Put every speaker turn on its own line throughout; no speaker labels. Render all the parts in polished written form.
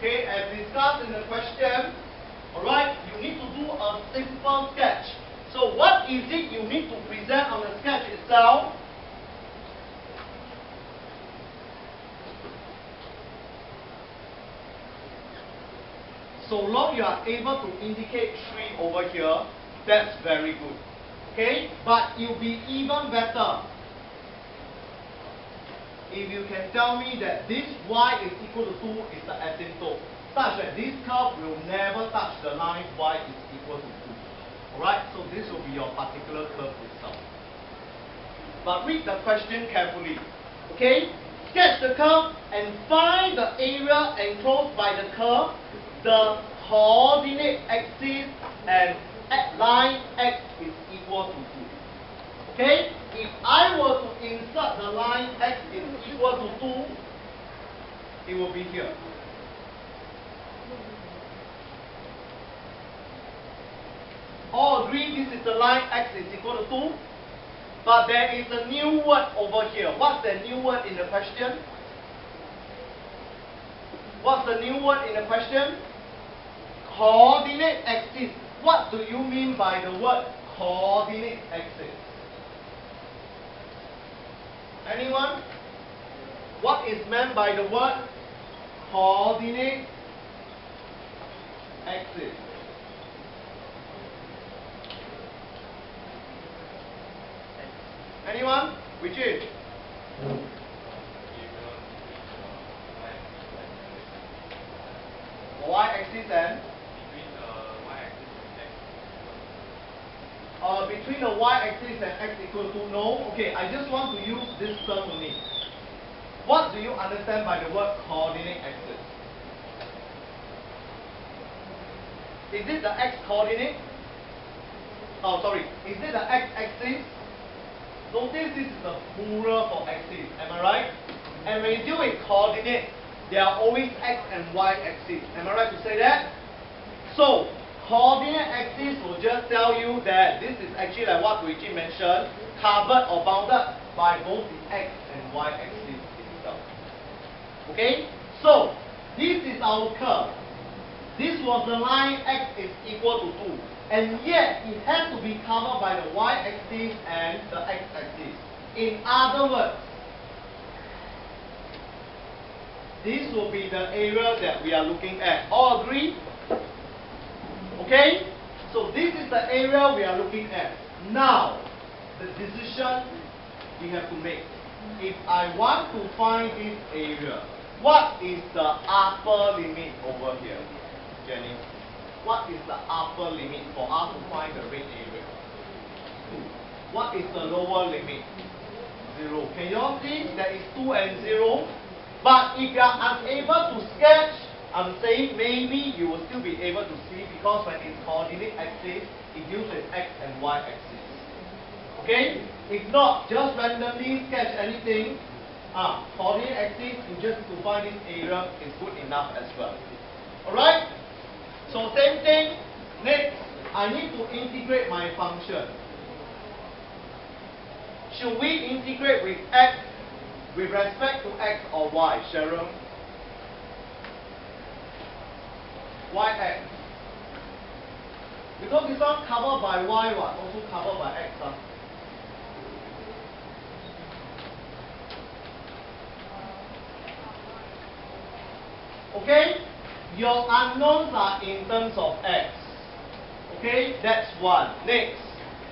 Okay, as discussed in the question, alright, you need to do a simple sketch. So what is it you need to present on the sketch itself? So long you are able to indicate 3 over here, that's very good. Okay, but it will be even better if you can tell me that this y is equal to 2 is the asymptote, such that this curve will never touch the line y is equal to 2. Alright, so this will be your particular curve itself. But read the question carefully. Okay, sketch the curve and find the area enclosed by the curve, the coordinate axis, and at line x is equal to 2. Okay, if I were to insert the line x is equal to 2, it will be here. All agree this is the line x is equal to 2, but there is a new word over here. What's the new word in the question? What's the new word in the question? Coordinate axis. What do you mean by the word coordinate axis? Anyone? What is meant by the word coordinate axis? Anyone? Which is? Y-axis and? Between the y-axis and x equal to no. Okay, I just want to use this term only. What do you understand by the word coordinate axis? Is it the x coordinate? Oh, sorry. Is it the x-axis? Notice this is the plural for axis. Am I right? And when you deal with coordinate, there are always x and y axis. Am I right to say that? So, coordinate axis will just tell you that this is actually like what Luigi mentioned, covered or bounded by both the x and y axis itself. Okay? So, this is our curve. This was the line x is equal to 2. And yet, it has to be covered by the y axis and the x axis. In other words, this will be the area that we are looking at. All agree? Okay? So this is the area we are looking at. Now, the decision we have to make. If I want to find this area, what is the upper limit over here? Jenny? What is the upper limit for us to find the red area? 2. What is the lower limit? 0. Can you all see? That is 2 and 0. But if you are unable to sketch, I'm saying maybe you will still be able to see, because when it's coordinate axis, it deals with x and y axis. Okay? If not, just randomly sketch anything. Coordinate axis, you just to find this area is good enough as well. Alright? So same thing. Next, I need to integrate my function. Should we integrate with x with respect to x or y, Sharon? Yx. Because this one covered by y, what? Also covered by x. Okay? Your unknowns are in terms of x. Okay? That's one. Next.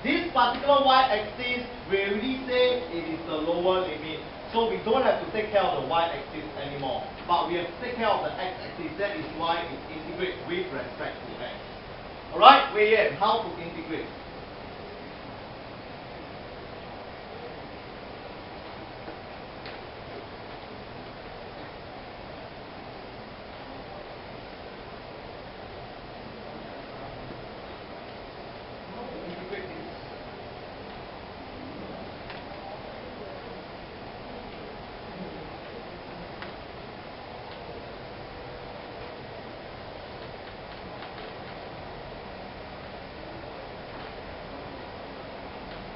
This particular y-axis, we already say it is the lower limit. So we don't have to take care of the y-axis anymore. But we have to take care of the x-axis. That is why it integrates with respect to x. Alright, Wei Yan, how to integrate?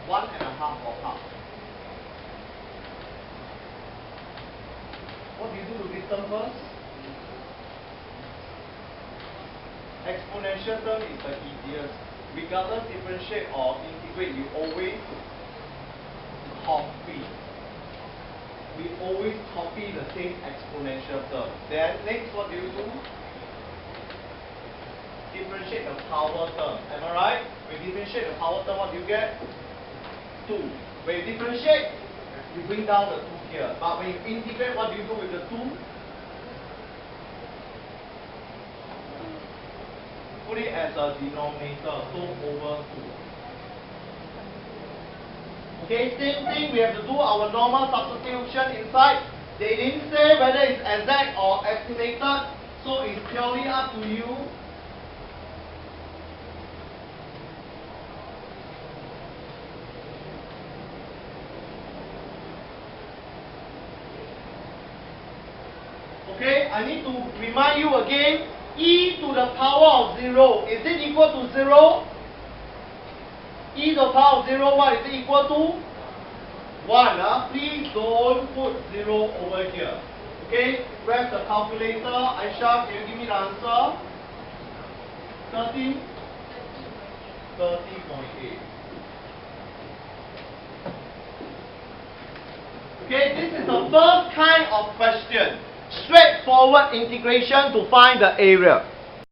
One and a half or half. What do you do to this term first? exponential term is the easiest. Regardless differentiate or integrate, you always copy. We always copy the same exponential term. Then next, what do? Differentiate the power term. Am I right? When you differentiate the power term, what do you get? 2. When you differentiate, you bring down the 2 here. But when you integrate, what do you do with the 2? Put it as a denominator, so over 2. Okay, same thing, we have to do our normal substitution inside. They didn't say whether it's exact or estimated, so it's purely up to you. Okay, I need to remind you again, e to the power of 0, is it equal to 0? E to the power of 0, what is it equal to? 1. Please don't put 0 over here. Okay, grab the calculator. Aisha, can you give me the answer? 30? 30.8. Okay, this is the first kind of question. Straightforward integration to find the area.